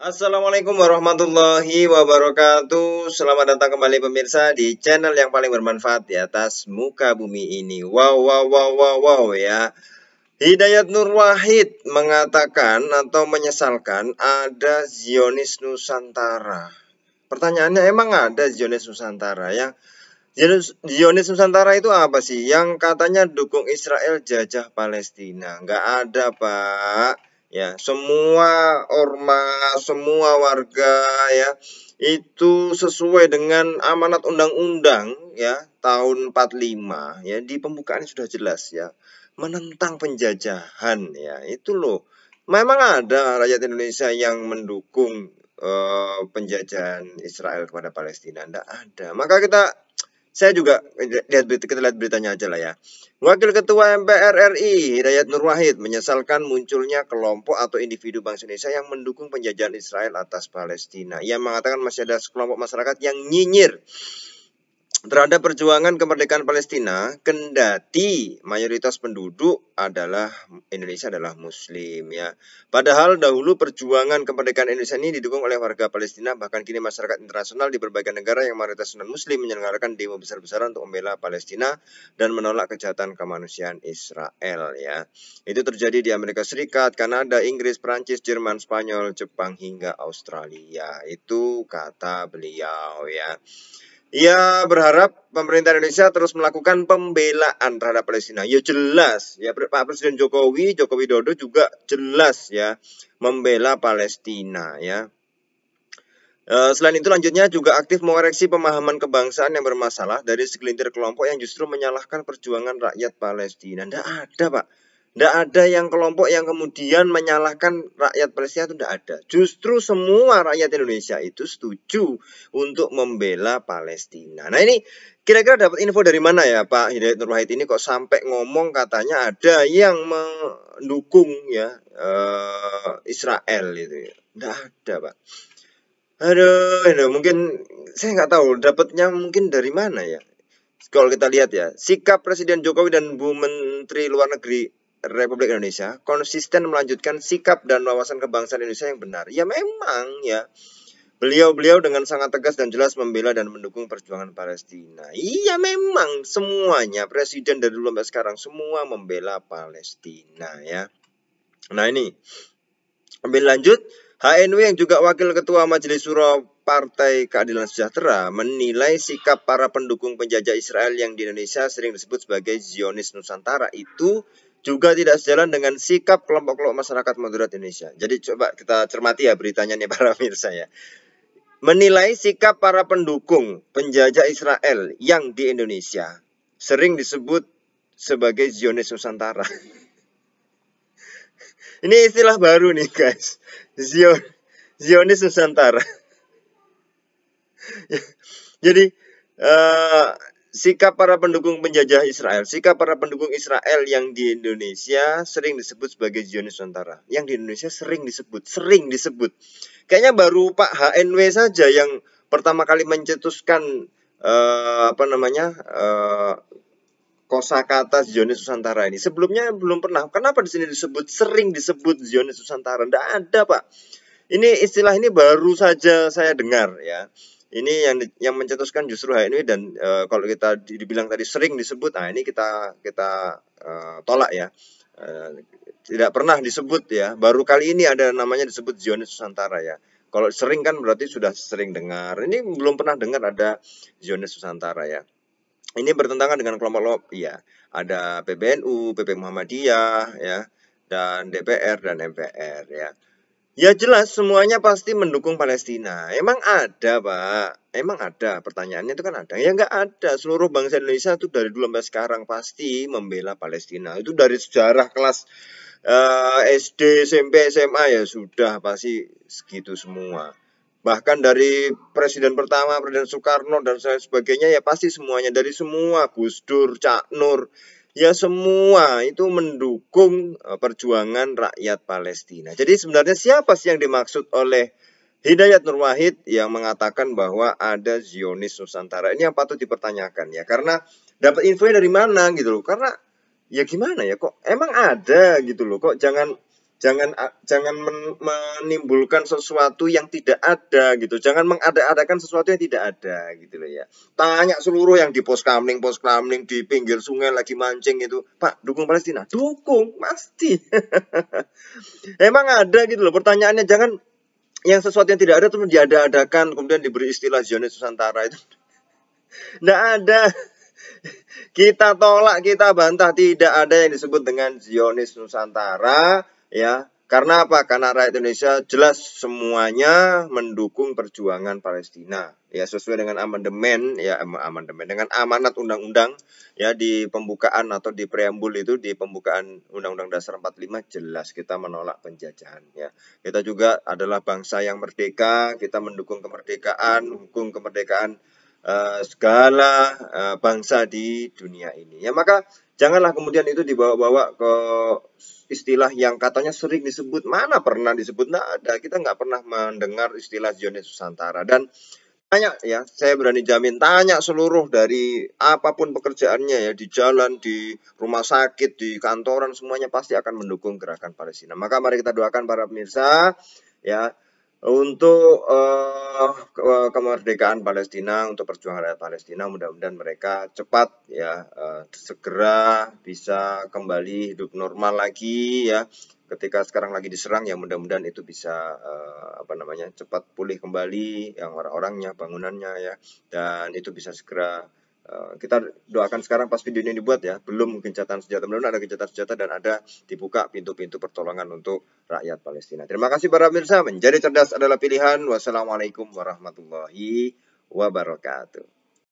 Assalamualaikum warahmatullahi wabarakatuh. Selamat datang kembali pemirsa di channel yang paling bermanfaat di atas muka bumi ini. Wow ya. Hidayat Nur Wahid mengatakan atau menyesalkan ada Zionis Nusantara. Pertanyaannya, emang ada Zionis Nusantara ya? Zionis Nusantara itu apa sih? Yang katanya dukung Israel jajah Palestina. Nggak ada, Pak. Ya, semua ormas, semua warga ya, itu sesuai dengan amanat undang-undang ya tahun 45 ya, di pembukaan sudah jelas ya, menentang penjajahan ya. Itu loh. Memang ada rakyat Indonesia yang mendukung penjajahan Israel kepada Palestina? Nggak ada. Maka saya juga kita lihat beritanya aja lah ya. Wakil Ketua MPR RI Hidayat Nur Wahid menyesalkan munculnya kelompok atau individu bangsa Indonesia yang mendukung penjajahan Israel atas Palestina. Ia mengatakan masih ada sekelompok masyarakat yang nyinyir terhadap perjuangan kemerdekaan Palestina, kendati mayoritas penduduk Indonesia adalah Muslim ya. Padahal dahulu perjuangan kemerdekaan Indonesia ini didukung oleh warga Palestina, bahkan kini masyarakat internasional di berbagai negara yang mayoritas non-Muslim menyelenggarakan demo besar-besaran untuk membela Palestina dan menolak kejahatan kemanusiaan Israel ya. Itu terjadi di Amerika Serikat, Kanada, Inggris, Prancis, Jerman, Spanyol, Jepang hingga Australia. Itu kata beliau ya. Ia berharap pemerintah Indonesia terus melakukan pembelaan terhadap Palestina. Ya jelas, ya Pak Presiden Joko Widodo juga jelas ya membela Palestina ya. Selain itu lanjutnya juga aktif mengoreksi pemahaman kebangsaan yang bermasalah dari segelintir kelompok yang justru menyalahkan perjuangan rakyat Palestina. Tidak ada, Pak. Tidak ada yang kelompok yang kemudian menyalahkan rakyat Palestina, itu tidak ada. Justru semua rakyat Indonesia itu setuju untuk membela Palestina. Nah ini kira-kira dapat info dari mana ya Pak Hidayat Nur Wahid ini kok sampai ngomong katanya ada yang mendukung ya Israel itu ya. Tidak ada, Pak. Aduh, mungkin saya nggak tahu dapatnya mungkin dari mana ya. Kalau kita lihat ya, sikap Presiden Jokowi dan Bu Menteri Luar Negeri Republik Indonesia konsisten melanjutkan sikap dan wawasan kebangsaan Indonesia yang benar. Ya memang ya, beliau dengan sangat tegas dan jelas membela dan mendukung perjuangan Palestina. Iya memang semuanya, Presiden dari dulu sampai sekarang semua membela Palestina ya. Nah ini, ambil lanjut, HNW yang juga Wakil Ketua Majelis Syuro Partai Keadilan Sejahtera menilai sikap para pendukung penjajah Israel yang di Indonesia sering disebut sebagai Zionis Nusantara itu juga tidak sejalan dengan sikap kelompok-kelompok masyarakat moderat Indonesia. Jadi coba kita cermati ya beritanya nih para pemirsa ya. Menilai sikap para pendukung penjajah Israel yang di Indonesia sering disebut sebagai Zionis Nusantara. Ini istilah baru nih guys, Zionis Nusantara. Jadi sikap para pendukung penjajah Israel, sikap para pendukung Israel yang di Indonesia sering disebut sebagai Zionis Nusantara. Yang di Indonesia sering disebut. Kayaknya baru Pak HNW saja yang pertama kali mencetuskan kosakata Zionis Nusantara ini. Sebelumnya belum pernah. Kenapa di sini sering disebut Zionis Nusantara? Tidak ada, Pak. Ini istilah ini baru saja saya dengar ya. Ini yang mencetuskan justru HNW dan kalau kita dibilang tadi sering disebut, nah ini kita tolak ya. Tidak pernah disebut ya. Baru kali ini ada namanya disebut Zionis Nusantara ya. Kalau sering kan berarti sudah sering dengar. Ini belum pernah dengar ada Zionis Nusantara ya. Ini bertentangan dengan kelompok ya. Ada PBNU, PP Muhammadiyah ya, dan DPR dan MPR ya. Ya jelas semuanya pasti mendukung Palestina. Emang ada, Pak? Emang ada? Pertanyaannya itu kan ada. Ya nggak ada. Seluruh bangsa Indonesia itu dari dulu sampai sekarang pasti membela Palestina. Itu dari sejarah kelas SD, SMP, SMA ya sudah pasti segitu semua. Bahkan dari presiden pertama, Presiden Soekarno dan sebagainya ya pasti semuanya, dari semua, Gus Dur, Cak Nur, ya semua itu mendukung perjuangan rakyat Palestina. Jadi sebenarnya siapa sih yang dimaksud oleh Hidayat Nur Wahid yang mengatakan bahwa ada Zionis Nusantara? Ini yang patut dipertanyakan ya, karena dapat infonya dari mana gitu loh. Karena ya gimana ya, kok emang ada gitu loh, kok jangan jangan menimbulkan sesuatu yang tidak ada gitu. Jangan mengada-adakan sesuatu yang tidak ada gitu loh ya. Tanya seluruh yang di pos kamling di pinggir sungai lagi mancing itu, Pak, dukung Palestina? Dukung, pasti. Emang ada gitu loh pertanyaannya. Jangan yang sesuatu yang tidak ada terus diada-adakan kemudian diberi istilah Zionis Nusantara itu. Nggak ada. Kita tolak, kita bantah, tidak ada yang disebut dengan Zionis Nusantara, ya. Karena apa? Karena rakyat Indonesia jelas semuanya mendukung perjuangan Palestina, ya sesuai dengan amandemen, ya amandemen dengan amanat undang-undang, ya di pembukaan atau di preambul itu di pembukaan Undang-Undang Dasar 45 jelas kita menolak penjajahan, ya. Kita juga adalah bangsa yang merdeka, kita mendukung kemerdekaan, hukum kemerdekaan segala bangsa di dunia ini. Ya maka janganlah kemudian itu dibawa-bawa ke istilah yang katanya sering disebut. Mana pernah disebut? Nggak ada. Kita nggak pernah mendengar istilah Zionis Nusantara. Dan tanya ya, saya berani jamin, tanya seluruh dari apapun pekerjaannya ya, di jalan, di rumah sakit, di kantoran, semuanya pasti akan mendukung gerakan Palestina. Maka mari kita doakan para pemirsa ya, untuk kemerdekaan Palestina, untuk perjuangan rakyat Palestina, mudah-mudahan mereka cepat ya segera bisa kembali hidup normal lagi ya. Ketika sekarang lagi diserang ya mudah-mudahan itu bisa cepat pulih kembali yang orang-orangnya, bangunannya ya, dan itu bisa segera kita doakan sekarang pas video ini dibuat ya, belum gencatan senjata, belum ada gencatan senjata dan ada dibuka pintu-pintu pertolongan untuk rakyat Palestina. Terima kasih para pemirsa, menjadi cerdas adalah pilihan. Wassalamualaikum warahmatullahi wabarakatuh.